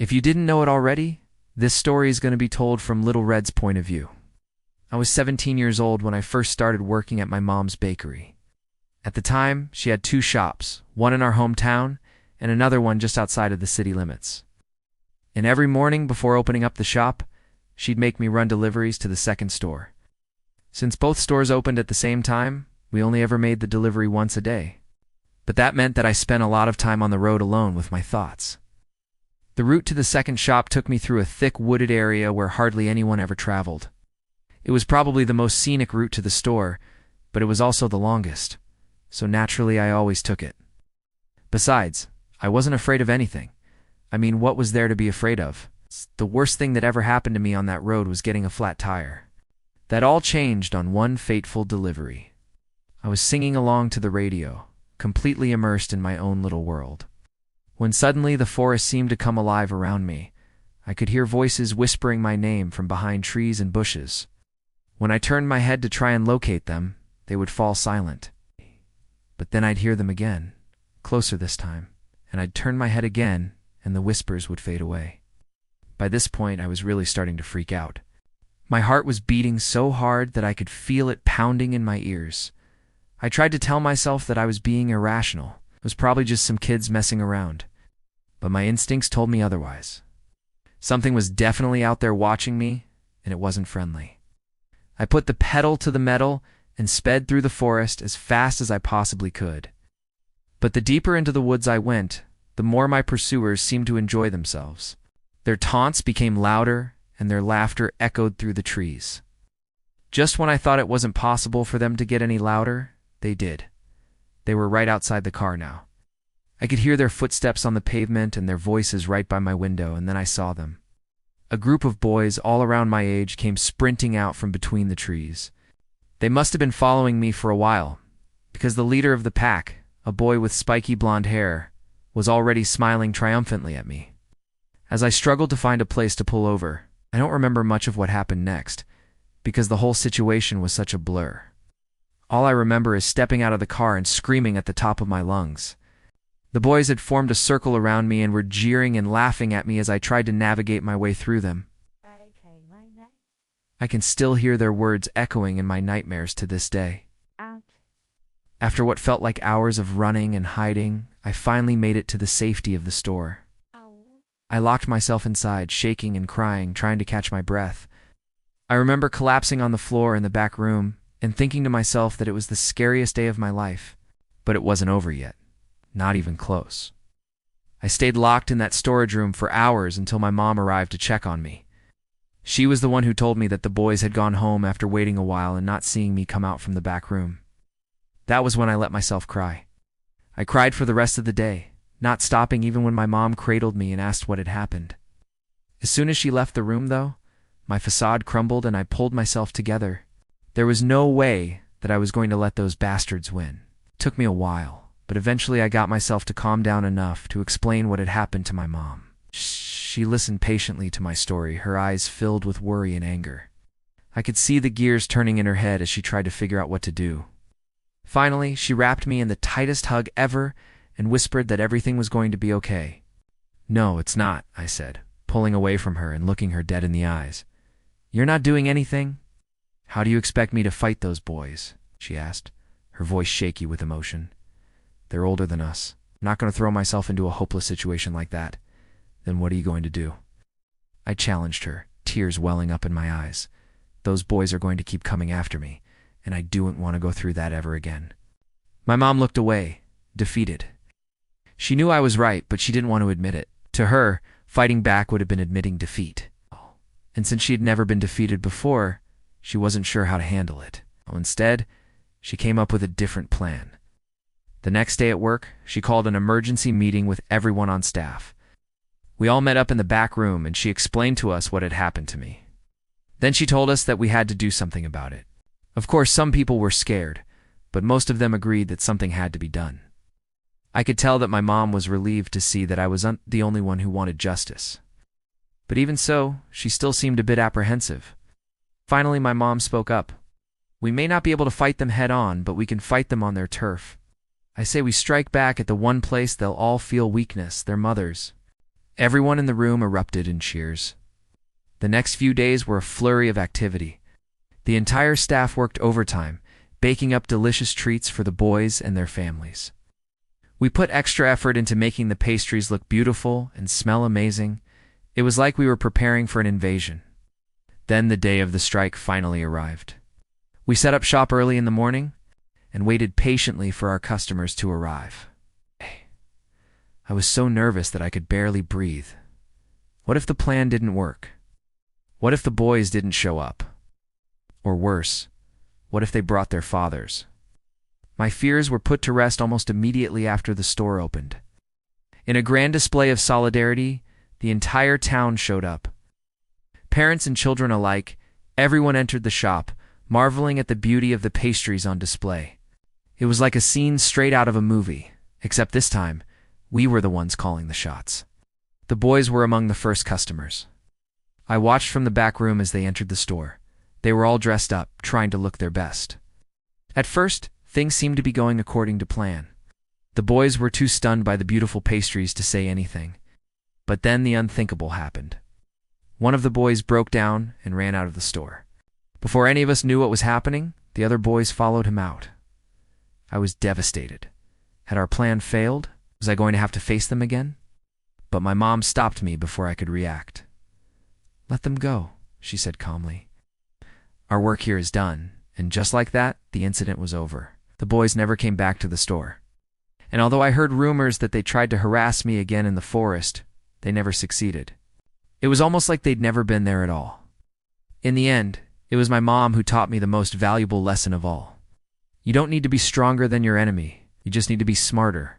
If you didn't know it already, this story is going to be told from Little Red's point of view. I was 17 years old when I first started working at my mom's bakery. At the time, she had 2 shops, one in our hometown and another one just outside of the city limits. And every morning before opening up the shop, she'd make me run deliveries to the second store. Since both stores opened at the same time, we only ever made the delivery once a day. But that meant that I spent a lot of time on the road alone with my thoughts. The route to the second shop took me through a thick wooded area where hardly anyone ever traveled. It was probably the most scenic route to the store, but it was also the longest, so naturally I always took it. Besides, I wasn't afraid of anything. I mean, what was there to be afraid of? The worst thing that ever happened to me on that road was getting a flat tire. That all changed on one fateful delivery. I was singing along to the radio, completely immersed in my own little world, when suddenly the forest seemed to come alive around me. I could hear voices whispering my name from behind trees and bushes. When I turned my head to try and locate them, they would fall silent. But then I'd hear them again, closer this time, and I'd turn my head again, and the whispers would fade away. By this point, I was really starting to freak out. My heart was beating so hard that I could feel it pounding in my ears. I tried to tell myself that I was being irrational. It was probably just some kids messing around. But my instincts told me otherwise. Something was definitely out there watching me, and it wasn't friendly. I put the pedal to the metal and sped through the forest as fast as I possibly could. But the deeper into the woods I went, the more my pursuers seemed to enjoy themselves. Their taunts became louder, and their laughter echoed through the trees. Just when I thought it wasn't possible for them to get any louder, they did. They were right outside the car now. I could hear their footsteps on the pavement and their voices right by my window, and then I saw them. A group of boys all around my age came sprinting out from between the trees. They must have been following me for a while, because the leader of the pack, a boy with spiky blonde hair, was already smiling triumphantly at me. As I struggled to find a place to pull over, I don't remember much of what happened next, because the whole situation was such a blur. All I remember is stepping out of the car and screaming at the top of my lungs. The boys had formed a circle around me and were jeering and laughing at me as I tried to navigate my way through them. I can still hear their words echoing in my nightmares to this day. After what felt like hours of running and hiding, I finally made it to the safety of the store. I locked myself inside, shaking and crying, trying to catch my breath. I remember collapsing on the floor in the back room and thinking to myself that it was the scariest day of my life. But it wasn't over yet. Not even close. I stayed locked in that storage room for hours until my mom arrived to check on me. She was the one who told me that the boys had gone home after waiting a while and not seeing me come out from the back room. That was when I let myself cry. I cried for the rest of the day, not stopping even when my mom cradled me and asked what had happened. As soon as she left the room, though, my facade crumbled and I pulled myself together. There was no way that I was going to let those bastards win. It took me a while, but eventually I got myself to calm down enough to explain what had happened to my mom. She listened patiently to my story, her eyes filled with worry and anger. I could see the gears turning in her head as she tried to figure out what to do. Finally, she wrapped me in the tightest hug ever and whispered that everything was going to be okay. "No, it's not," I said, pulling away from her and looking her dead in the eyes. "You're not doing anything?" "How do you expect me to fight those boys?" she asked, her voice shaky with emotion. "They're older than us. I'm not going to throw myself into a hopeless situation like that." "Then what are you going to do?" I challenged her, tears welling up in my eyes. Those boys are going to keep coming after me, and I don't want to go through that ever again. My mom looked away, defeated. She knew I was right, but she didn't want to admit it. To her, fighting back would have been admitting defeat. And since she had never been defeated before, she wasn't sure how to handle it. Instead, she came up with a different plan. The next day at work, she called an emergency meeting with everyone on staff. We all met up in the back room, and she explained to us what had happened to me. Then she told us that we had to do something about it. Of course, some people were scared, but most of them agreed that something had to be done. I could tell that my mom was relieved to see that I wasn't the only one who wanted justice. But even so, she still seemed a bit apprehensive. Finally, my mom spoke up. "We may not be able to fight them head on, but we can fight them on their turf. I say we strike back at the one place they'll all feel weakness, their mothers. Everyone in the room erupted in cheers. The next few days were a flurry of activity. The entire staff worked overtime, baking up delicious treats for the boys and their families. We put extra effort into making the pastries look beautiful and smell amazing. It was like we were preparing for an invasion. Then the day of the strike finally arrived. We set up shop early in the morning and waited patiently for our customers to arrive. I was so nervous that I could barely breathe. What if the plan didn't work? What if the boys didn't show up? Or worse, what if they brought their fathers? My fears were put to rest almost immediately after the store opened. In a grand display of solidarity, the entire town showed up. Parents and children alike, everyone entered the shop, marveling at the beauty of the pastries on display. It was like a scene straight out of a movie, except this time, we were the ones calling the shots. The boys were among the first customers. I watched from the back room as they entered the store. They were all dressed up, trying to look their best. At first, things seemed to be going according to plan. The boys were too stunned by the beautiful pastries to say anything. But then the unthinkable happened. One of the boys broke down and ran out of the store. Before any of us knew what was happening, the other boys followed him out. I was devastated. Had our plan failed? Was I going to have to face them again? But my mom stopped me before I could react. "Let them go," she said calmly. "Our work here is done." And just like that, the incident was over. The boys never came back to the store. And although I heard rumors that they tried to harass me again in the forest, they never succeeded. It was almost like they'd never been there at all. In the end, it was my mom who taught me the most valuable lesson of all. You don't need to be stronger than your enemy. You just need to be smarter.